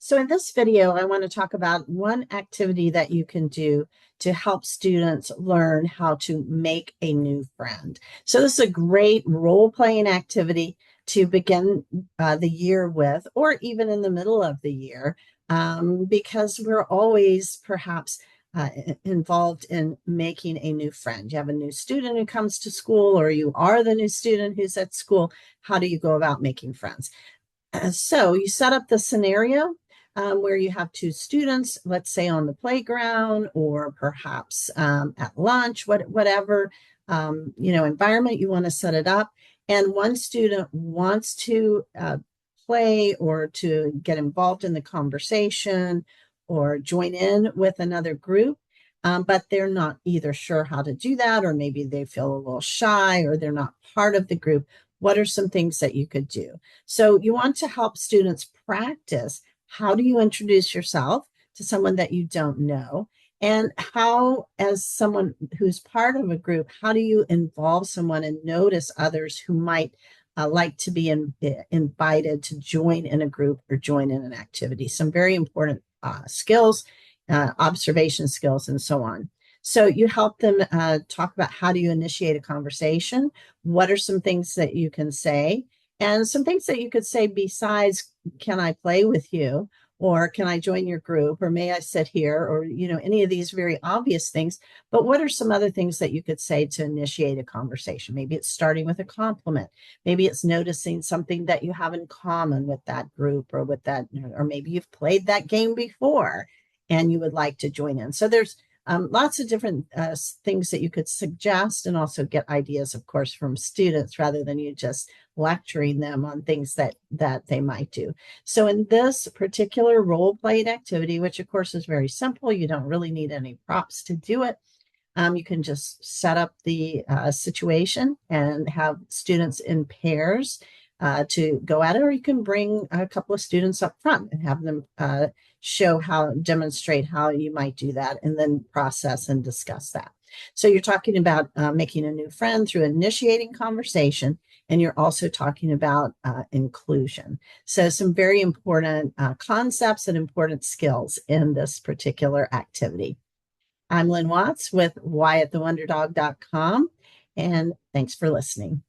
So in this video, I want to talk about one activity that you can do to help students learn how to make a new friend. So this is a great role-playing activity to begin the year with, or even in the middle of the year, because we're always perhaps involved in making a new friend. You have a new student who comes to school, or you are the new student who's at school. How do you go about making friends? So you set up the scenario where you have two students, let's say on the playground or perhaps at lunch, whatever environment you want to set it up. And one student wants to play or to get involved in the conversation or join in with another group. But they're not either sure how to do that, or maybe they feel a little shy, or they're not part of the group. What are some things that you could do? So you want to help students practice. How do you introduce yourself to someone that you don't know? And how, as someone who's part of a group, how do you involve someone and notice others who might like to be invited to join in a group or join in an activity? Some very important skills, observation skills, and so on. So you help them talk about how do you initiate a conversation? What are some things that you can say? And some things that you could say besides, can I play with you? Or can I join your group? Or may I sit here? Or, any of these very obvious things. But what are some other things that you could say to initiate a conversation? Maybe it's starting with a compliment. Maybe it's noticing something that you have in common with that group or with that, or maybe you've played that game before and you would like to join in. So there's lots of different things that you could suggest, and also get ideas, of course, from students rather than you just lecturing them on things that they might do. So in this particular role played activity, which of course is very simple, you don't really need any props to do it. You can just set up the situation and have students in pairs to go at it, or you can bring a couple of students up front and have them demonstrate how you might do that, and then process and discuss that. So you're talking about making a new friend through initiating conversation, and you're also talking about inclusion. So some very important concepts and important skills in this particular activity. I'm Lynn Watts with whyatthewonderdog.com, and thanks for listening.